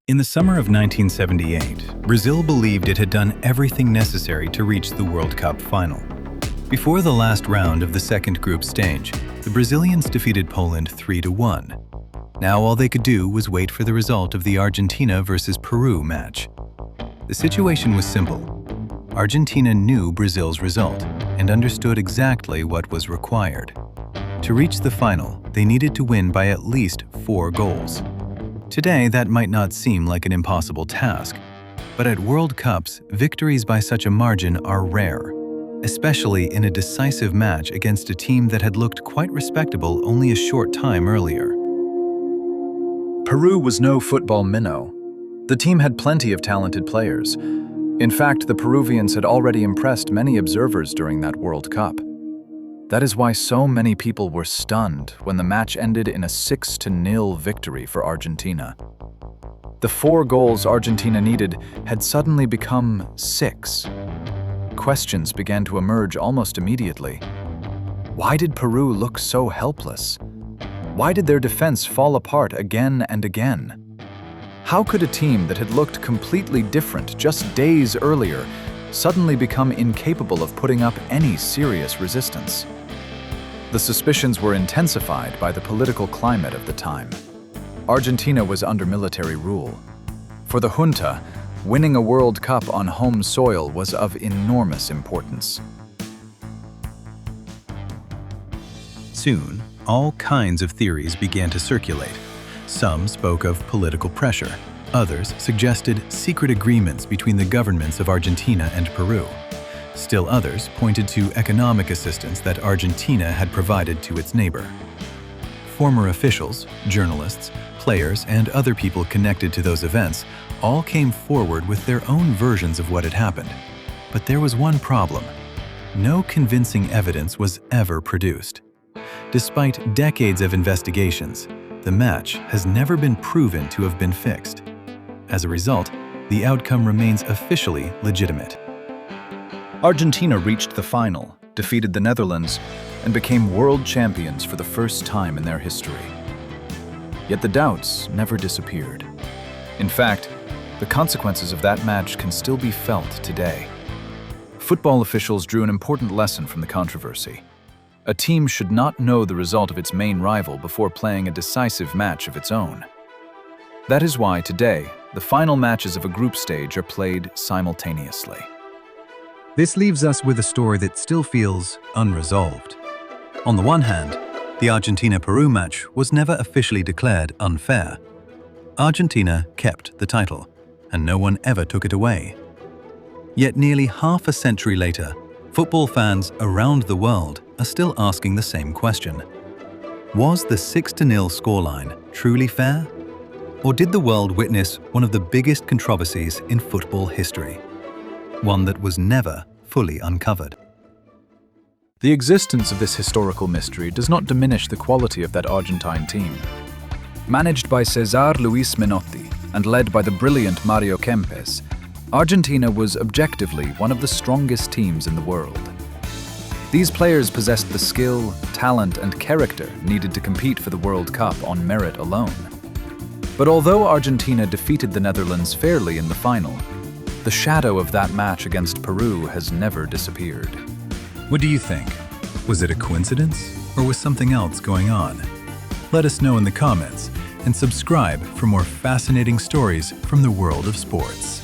In the summer of 1978, Brazil believed it had done everything necessary to reach the World Cup final. Before the last round of the second group stage, the Brazilians defeated Poland 3-1. Now all they could do was wait for the result of the Argentina versus Peru match. The situation was simple. Argentina knew Brazil's result and understood exactly what was required. To reach the final, they needed to win by at least 4 goals. Today, that might not seem like an impossible task, but at World Cups, victories by such a margin are rare, especially in a decisive match against a team that had looked quite respectable only a short time earlier. Peru was no football minnow. The team had plenty of talented players. In fact, the Peruvians had already impressed many observers during that World Cup. That is why so many people were stunned when the match ended in a 6-0 victory for Argentina. The 4 goals Argentina needed had suddenly become 6. Questions began to emerge almost immediately. Why did Peru look so helpless? Why did their defense fall apart again and again? How could a team that had looked completely different just days earlier suddenly become incapable of putting up any serious resistance? The suspicions were intensified by the political climate of the time. Argentina was under military rule. For the junta, winning a World Cup on home soil was of enormous importance. Soon, all kinds of theories began to circulate. Some spoke of political pressure. Others suggested secret agreements between the governments of Argentina and Peru. Still others pointed to economic assistance that Argentina had provided to its neighbor. Former officials, journalists, players, and other people connected to those events all came forward with their own versions of what had happened. But there was one problem. No convincing evidence was ever produced. Despite decades of investigations, the match has never been proven to have been fixed. As a result, the outcome remains officially legitimate. Argentina reached the final, defeated the Netherlands, and became world champions for the first time in their history. Yet the doubts never disappeared. In fact, the consequences of that match can still be felt today. Football officials drew an important lesson from the controversy. A team should not know the result of its main rival before playing a decisive match of its own. That is why today, the final matches of a group stage are played simultaneously. This leaves us with a story that still feels unresolved. On the one hand, the Argentina-Peru match was never officially declared unfair. Argentina kept the title, and no one ever took it away. Yet nearly half a century later, football fans around the world are still asking the same question. Was the 6-0 scoreline truly fair? Or did the world witness one of the biggest controversies in football history? One that was never fully uncovered. The existence of this historical mystery does not diminish the quality of that Argentine team. Managed by Cesar Luis Menotti and led by the brilliant Mario Kempes, Argentina was objectively one of the strongest teams in the world. These players possessed the skill, talent, and character needed to compete for the World Cup on merit alone. But although Argentina defeated the Netherlands fairly in the final, the shadow of that match against Peru has never disappeared. What do you think? Was it a coincidence, or was something else going on? Let us know in the comments, and subscribe for more fascinating stories from the world of sports.